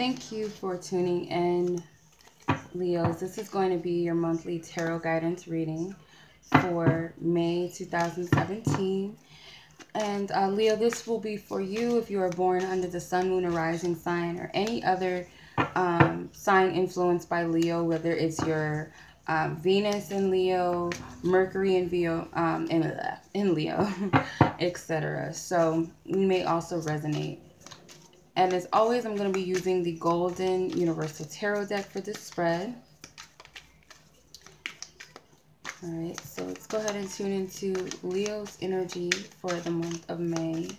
Thank you for tuning in, Leos. This is going to be your monthly tarot guidance reading for May 2017. And Leo, this will be for you if you are born under the sun, moon, or rising sign, or any other sign influenced by Leo, whether it's your Venus in Leo, Mercury in Leo, etc. So we may also resonate. And as always, I'm going to be using the Golden Universal Tarot deck for this spread. Alright, so let's go ahead and tune into Leo's energy for the month of May.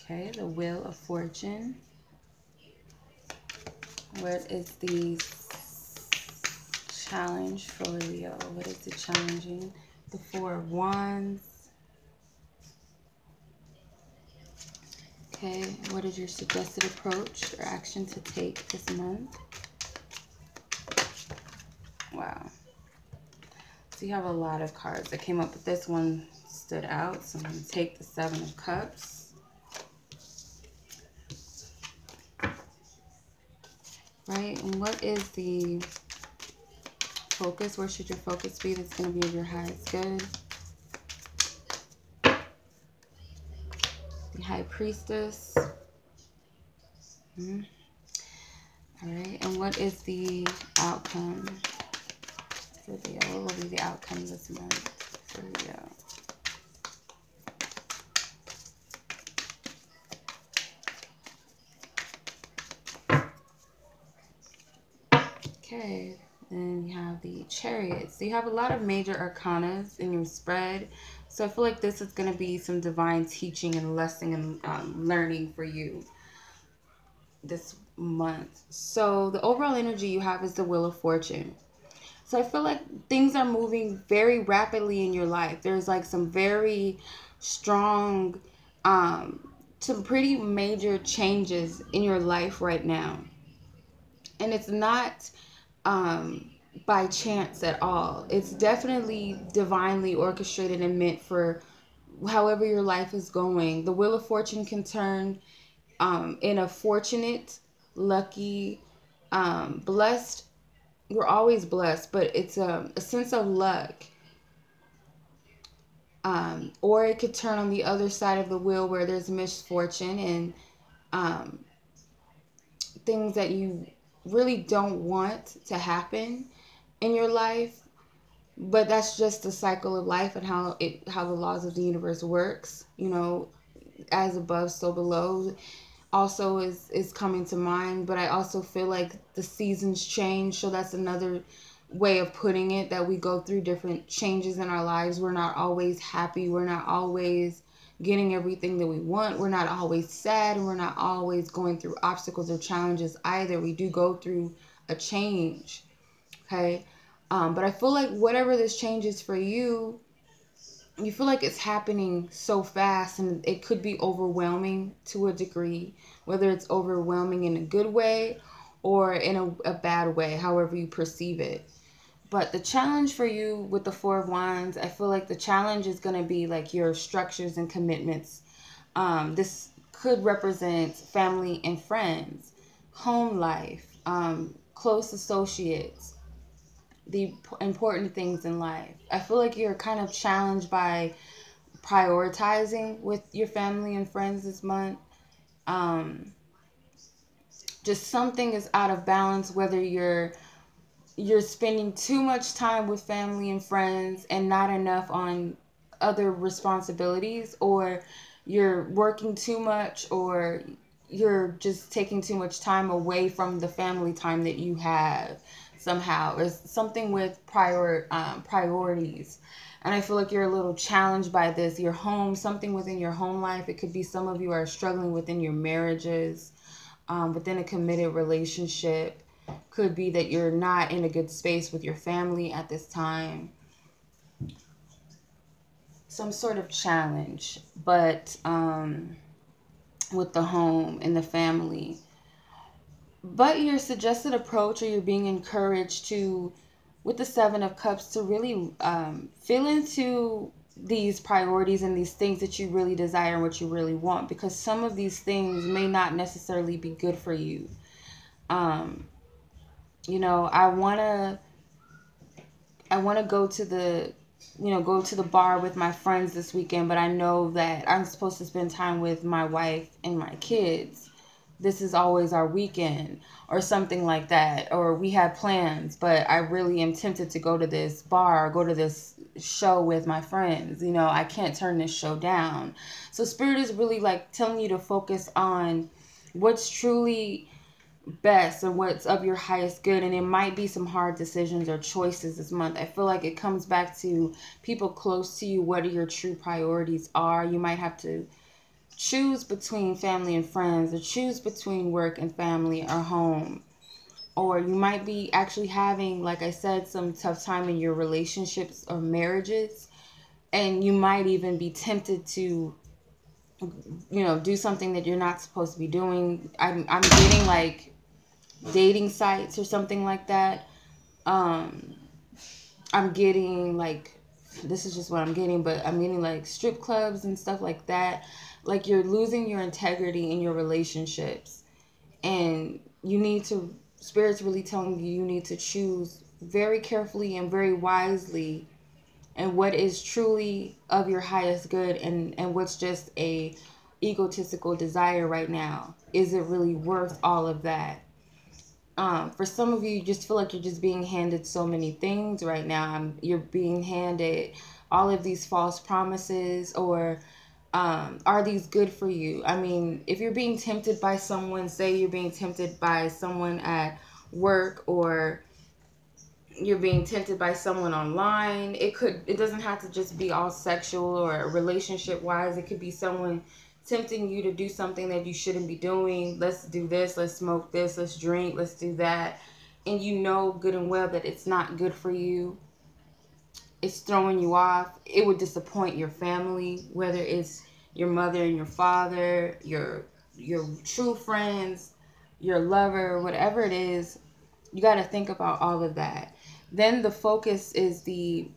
Okay, the Wheel of Fortune. What is the challenge for Leo? What is the challenging? The Four of Wands. Okay, what is your suggested approach or action to take this month? Wow. So you have a lot of cards that came up, but this one stood out. So I'm going to take the Seven of Cups. Right, and what is the focus? Where should your focus be? That's going to be of your highest good. The High Priestess. All right, and what is the outcome for Leo? What will be the outcome this month for Leo? Okay, then you have the Chariot. So you have a lot of major arcanas in your spread. So I feel like this is going to be some divine teaching and lesson and learning for you this month. So the overall energy you have is the Wheel of Fortune. So I feel like things are moving very rapidly in your life. There's like some very strong, some pretty major changes in your life right now. And it's not by chance at all. It's definitely divinely orchestrated and meant for however your life is going. The Wheel of Fortune can turn in a fortunate, lucky, blessed. We're always blessed, but it's a sense of luck. Or it could turn on the other side of the wheel where there's misfortune and things that you really don't want to happen in your life. But that's just the cycle of life and how the laws of the universe works. You know, as above, so below also is coming to mind. But I also feel like the seasons change, so that's another way of putting it, that we go through different changes in our lives. We're not always happy. We're not always getting everything that we want. We're not always sad, and we're not always going through obstacles or challenges either. We do go through a change. Okay. But I feel like whatever this change is for you, you feel like it's happening so fast, and it could be overwhelming to a degree, whether it's overwhelming in a good way or in a bad way, however you perceive it. But the challenge for you with the Four of Wands, I feel like the challenge is going to be like your structures and commitments. This could represent family and friends, home life, close associates, the important things in life. I feel like you're kind of challenged by prioritizing with your family and friends this month. Just something is out of balance, whether you're spending too much time with family and friends and not enough on other responsibilities, or you're working too much, or you're just taking too much time away from the family time that you have somehow. Or something with priorities. And I feel like you're a little challenged by this. Your home, something within your home life. It could be some of you are struggling within your marriages, within a committed relationship. Could be that you're not in a good space with your family at this time. Some sort of challenge, but with the home and the family. But your suggested approach, or you're being encouraged to, with the Seven of Cups, to really feel into these priorities and these things that you really desire and what you really want, because some of these things may not necessarily be good for you. You know, I want to go to the bar with my friends this weekend, but I know that I'm supposed to spend time with my wife and my kids. This is always our weekend or something like that, or we have plans, but I really am tempted to go to this bar or go to this show with my friends. You know, I can't turn this show down. So Spirit is really like telling you to focus on what's truly best and what's of your highest good. And it might be some hard decisions or choices this month. I feel like it comes back to people close to you. What are your true priorities are? You might have to choose between family and friends, or choose between work and family or home. Or you might be actually having, like I said, some tough time in your relationships or marriages. And you might even be tempted to, do something that you're not supposed to be doing. I'm getting like dating sites or something like that. I'm getting like, this is just what I'm getting, but I'm getting like strip clubs and stuff like that. Like you're losing your integrity in your relationships, and Spirit's really telling you need to choose very carefully and very wisely, and what is truly of your highest good, and what's just a egotistical desire right now. Is it really worth all of that? For some of you, you just feel like you're just being handed so many things right now. You're being handed all of these false promises, or are these good for you? I mean, if you're being tempted by someone, say you're being tempted by someone at work, or you're being tempted by someone online. It doesn't have to just be all sexual or relationship wise. It could be someone tempting you to do something that you shouldn't be doing. Let's do this, let's smoke this, let's drink, let's do that. And you know good and well that it's not good for you. It's throwing you off. It would disappoint your family, whether it's your mother and your father, your true friends, your lover, whatever it is. You got to think about all of that. Then the focus is the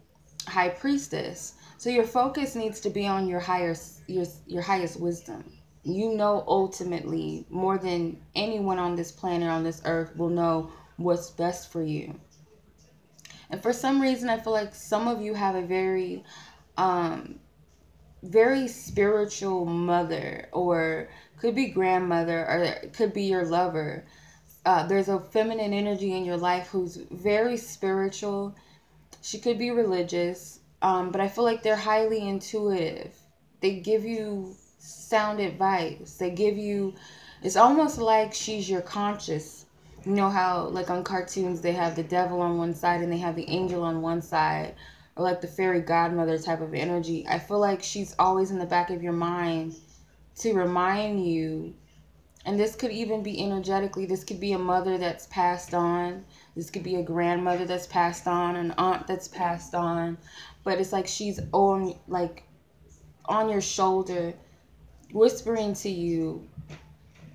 high priestess. So your focus needs to be on your highest wisdom. You know, ultimately, more than anyone on this planet, on this earth, will know what's best for you. And for some reason, I feel like some of you have a very, very spiritual mother, or could be grandmother, or it could be your lover. There's a feminine energy in your life who's very spiritual. She could be religious, but I feel like they're highly intuitive. They give you sound advice. It's almost like she's your conscious. You know how, like on cartoons, they have the devil on one side and they have the angel on one side, or like the fairy godmother type of energy. I feel like she's always in the back of your mind to remind you. And this could even be energetically. This could be a mother that's passed on. This could be a grandmother that's passed on, an aunt that's passed on. But it's like she's on your shoulder, whispering to you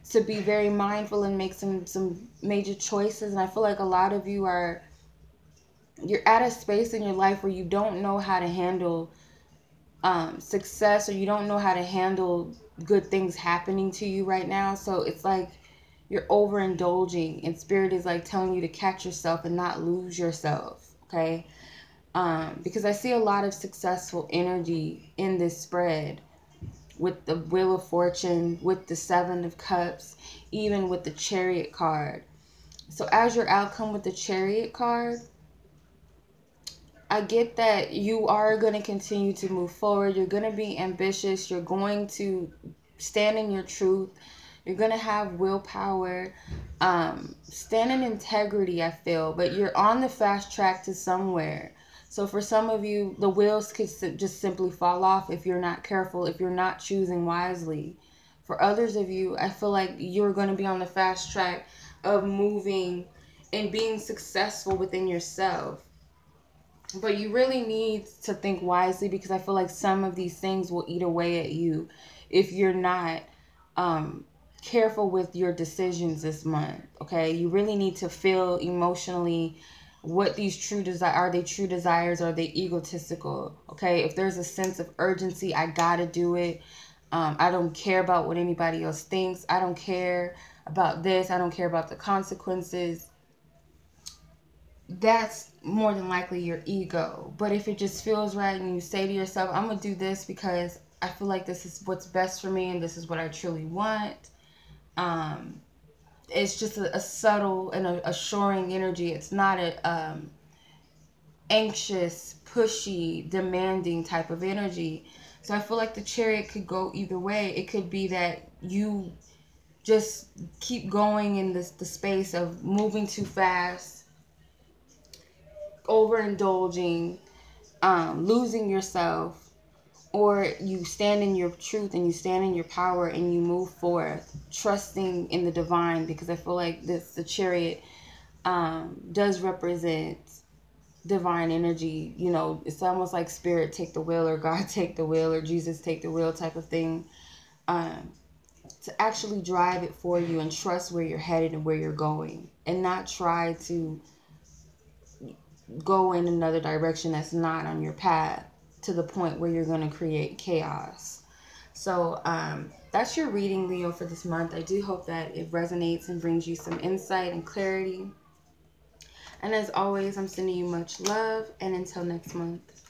to be very mindful and make some major choices. And I feel like a lot of you you're at a space in your life where you don't know how to handle success, or you don't know how to handle good things happening to you right now. So it's like you're overindulging, and Spirit is like telling you to catch yourself and not lose yourself. Okay. Because I see a lot of successful energy in this spread, with the Wheel of Fortune, with the Seven of Cups, even with the Chariot card. So as your outcome with the Chariot card, I get that you are going to continue to move forward. You're going to be ambitious. You're going to stand in your truth. You're going to have willpower. Stand in integrity, I feel. But you're on the fast track to somewhere. So for some of you, the wheels could just simply fall off if you're not careful, if you're not choosing wisely. For others of you, I feel like you're going to be on the fast track of moving and being successful within yourself. But you really need to think wisely, because I feel like some of these things will eat away at you if you're not careful with your decisions this month. Okay, you really need to feel emotionally what these true desire are. They true desires, or are they egotistical? Okay, if there's a sense of urgency, I gotta do it. I don't care about what anybody else thinks. I don't care about this. I don't care about the consequences. That's more than likely your ego. But if it just feels right and you say to yourself, I'm gonna do this because I feel like this is what's best for me and this is what I truly want. It's just a subtle and a assuring energy. It's not a anxious, pushy, demanding type of energy. So I feel like the Chariot could go either way. It could be that you just keep going in the space of moving too fast, overindulging, losing yourself, or you stand in your truth and you stand in your power and you move forth, trusting in the divine, because I feel like the Chariot does represent divine energy. You know, it's almost like spirit take the wheel, or God take the wheel, or Jesus take the wheel type of thing, to actually drive it for you and trust where you're headed and where you're going, and not try to go in another direction that's not on your path, to the point where you're going to create chaos. So that's your reading, Leo, for this month. I do hope that it resonates and brings you some insight and clarity. And as always, I'm sending you much love, and until next month.